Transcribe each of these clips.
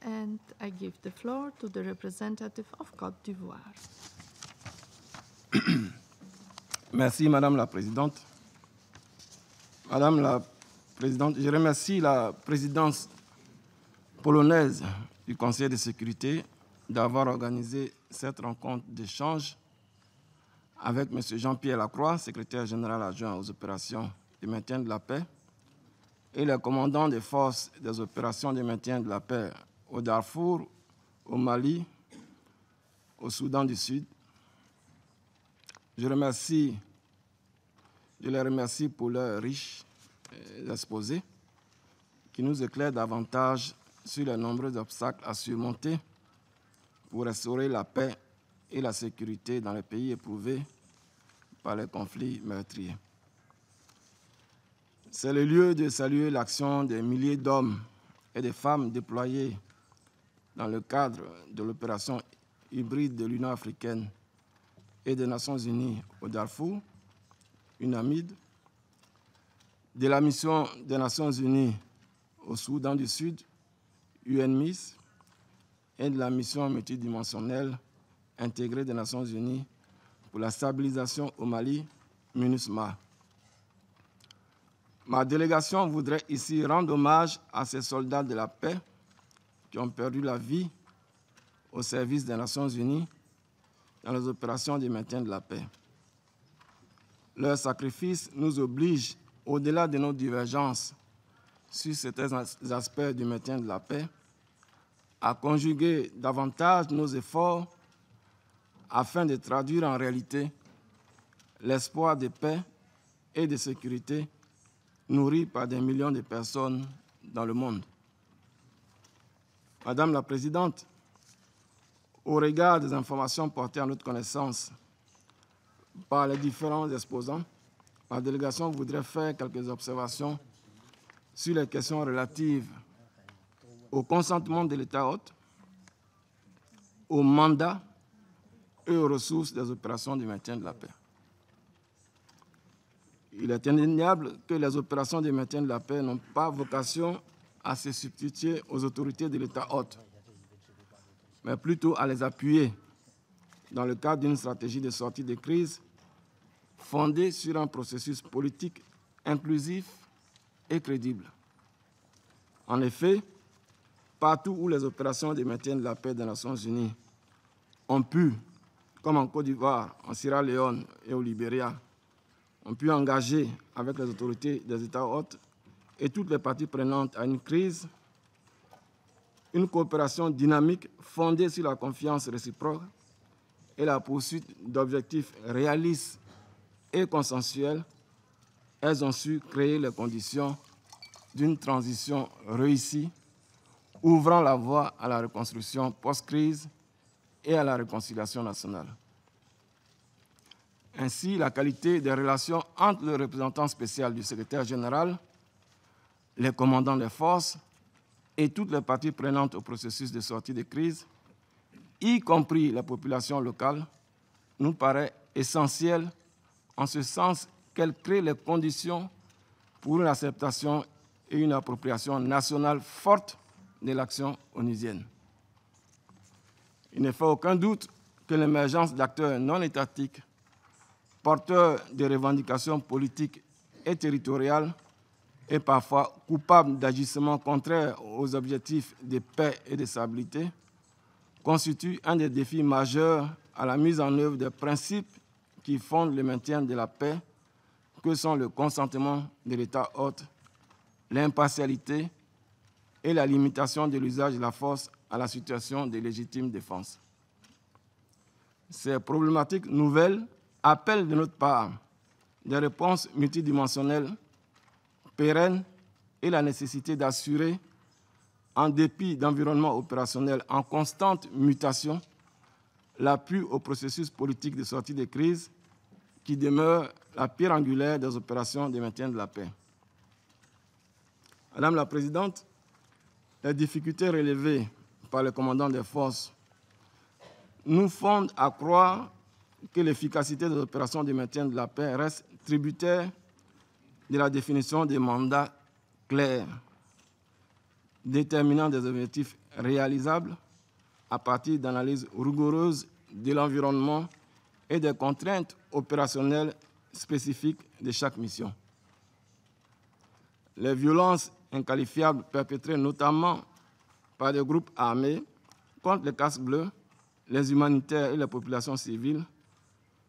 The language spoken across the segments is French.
and I give the floor to the representative of Côte d'Ivoire. Merci, Madame la Présidente. Madame la Présidente, je remercie la présidence polonaise du Conseil de sécurité d'avoir organisé cette rencontre d'échange avec M. Jean-Pierre Lacroix, secrétaire général adjoint aux opérations de maintien de la paix, et le commandant des forces des opérations de maintien de la paix au Darfour, au Mali, au Soudan du Sud. Je les remercie pour leur riche exposé qui nous éclaire davantage sur les nombreux obstacles à surmonter pour restaurer la paix et la sécurité dans les pays éprouvés par les conflits meurtriers. C'est le lieu de saluer l'action des milliers d'hommes et de femmes déployés dans le cadre de l'opération hybride de l'Union africaine et des Nations unies au Darfour, UNAMID, de la mission des Nations unies au Soudan du Sud, UNMISS, et de la mission multidimensionnelle intégrée des Nations unies pour la stabilisation au Mali, MINUSMA. Ma délégation voudrait ici rendre hommage à ces soldats de la paix qui ont perdu la vie au service des Nations unies dans les opérations de maintien de la paix. Leur sacrifice nous oblige, au-delà de nos divergences sur certains aspects du maintien de la paix, à conjuguer davantage nos efforts afin de traduire en réalité l'espoir de paix et de sécurité nourri par des millions de personnes dans le monde. Madame la Présidente, au regard des informations portées à notre connaissance par les différents exposants, la délégation voudrait faire quelques observations sur les questions relatives au consentement de l'État hôte, au mandat et aux ressources des opérations de maintien de la paix. Il est indéniable que les opérations de maintien de la paix n'ont pas vocation à se substituer aux autorités de l'État hôte, mais plutôt à les appuyer dans le cadre d'une stratégie de sortie de crise fondée sur un processus politique inclusif et crédible. En effet, partout où les opérations de maintien de la paix des Nations unies ont pu, comme en Côte d'Ivoire, en Sierra Leone et au Libéria, ont pu engager avec les autorités des États hôtes et toutes les parties prenantes à une crise, une coopération dynamique fondée sur la confiance réciproque et la poursuite d'objectifs réalistes et consensuels, elles ont su créer les conditions d'une transition réussie, ouvrant la voie à la reconstruction post-crise et à la réconciliation nationale. Ainsi, la qualité des relations entre le représentant spécial du secrétaire général, les commandants des forces et toutes les parties prenantes au processus de sortie de crise, y compris la population locale, nous paraît essentielle en ce sens qu'elle crée les conditions pour une acceptation et une appropriation nationale forte de l'action onusienne. Il ne fait aucun doute que l'émergence d'acteurs non étatiques porteurs de revendications politiques et territoriales et parfois coupables d'agissements contraires aux objectifs de paix et de stabilité, constitue un des défis majeurs à la mise en œuvre des principes qui fondent le maintien de la paix, que sont le consentement de l'État hôte, l'impartialité et la limitation de l'usage de la force à la situation de légitime défense. Ces problématiques nouvelles appellent de notre part des réponses multidimensionnelles, pérennes et la nécessité d'assurer, en dépit d'environnements opérationnels en constante mutation, l'appui au processus politique de sortie de crise qui demeure la pierre angulaire des opérations de maintien de la paix. Madame la Présidente, les difficultés relevées par le commandant des forces nous fondent à croire que l'efficacité des opérations de maintien de la paix reste tributaire de la définition des mandats clairs, déterminant des objectifs réalisables à partir d'analyses rigoureuses de l'environnement et des contraintes opérationnelles spécifiques de chaque mission. Les violences inqualifiables perpétrées notamment par des groupes armés contre les casques bleus, les humanitaires et les populations civiles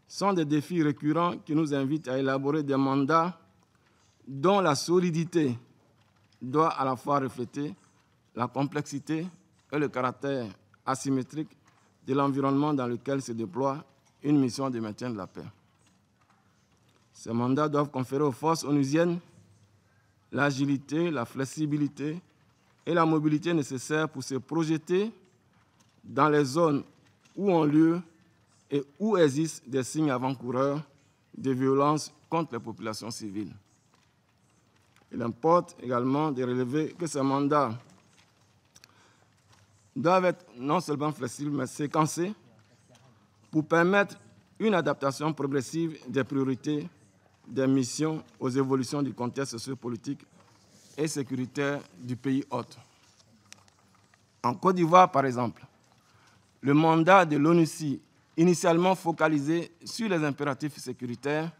sont des défis récurrents qui nous invitent à élaborer des mandats dont la solidité doit à la fois refléter la complexité et le caractère asymétrique de l'environnement dans lequel se déploie une mission de maintien de la paix. Ces mandats doivent conférer aux forces onusiennes l'agilité, la flexibilité et la mobilité nécessaires pour se projeter dans les zones où ont lieu et où existent des signes avant-coureurs de violence contre les populations civiles. Il importe également de relever que ces mandats doivent être non seulement flexibles, mais séquencés pour permettre une adaptation progressive des priorités des missions aux évolutions du contexte sociopolitique et sécuritaire du pays hôte. En Côte d'Ivoire, par exemple, le mandat de l'ONUCI, initialement focalisé sur les impératifs sécuritaires,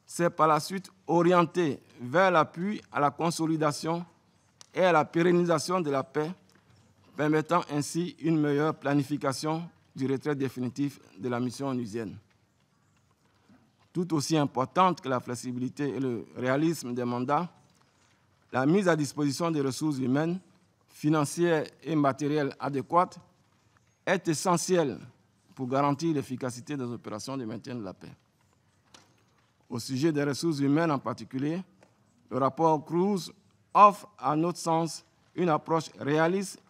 s'est par la suite orienté vers l'appui à la consolidation et à la pérennisation de la paix, permettant ainsi une meilleure planification du retrait définitif de la mission onusienne. Tout aussi importante que la flexibilité et le réalisme des mandats, la mise à disposition des ressources humaines, financières et matérielles adéquates est essentielle pour garantir l'efficacité des opérations de maintien de la paix. Au sujet des ressources humaines en particulier, le rapport Cruz offre à notre sens une approche réaliste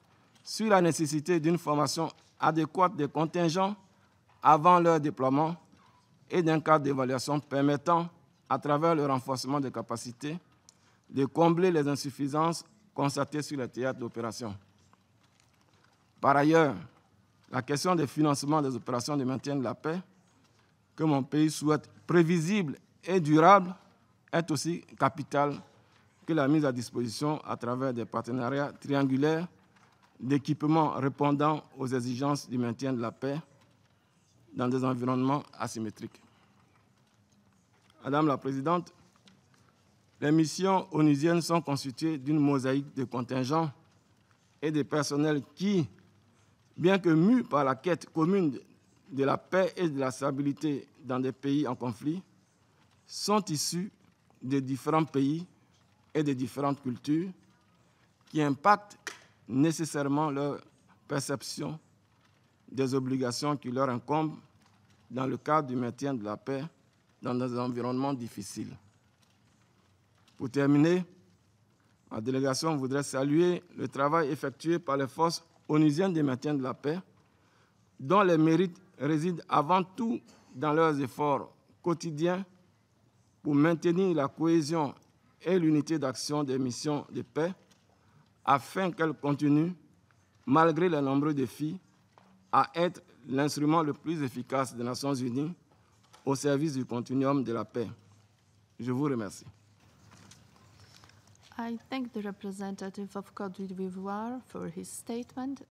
sur la nécessité d'une formation adéquate des contingents avant leur déploiement et d'un cadre d'évaluation permettant, à travers le renforcement des capacités, de combler les insuffisances constatées sur les théâtres d'opération. Par ailleurs, la question des financements des opérations de maintien de la paix, que mon pays souhaite prévisible et durable, est aussi capitale que la mise à disposition à travers des partenariats triangulaires d'équipements répondant aux exigences du maintien de la paix dans des environnements asymétriques. Madame la Présidente, les missions onusiennes sont constituées d'une mosaïque de contingents et de personnels qui, bien que mus par la quête commune de la paix et de la stabilité dans des pays en conflit, sont issus de différents pays et de différentes cultures qui impactent nécessairement leur perception des obligations qui leur incombent dans le cadre du maintien de la paix dans des environnements difficiles. Pour terminer, ma délégation voudrait saluer le travail effectué par les forces onusiennes de maintien de la paix, dont les mérites résident avant tout dans leurs efforts quotidiens pour maintenir la cohésion et l'unité d'action des missions de paix, afin qu'elles continuent, malgré les nombreux défis, à être l'instrument le plus efficace des Nations Unies au service du continuum de la paix. Je vous remercie. I thank the representative of Côte d'Ivoire for his statement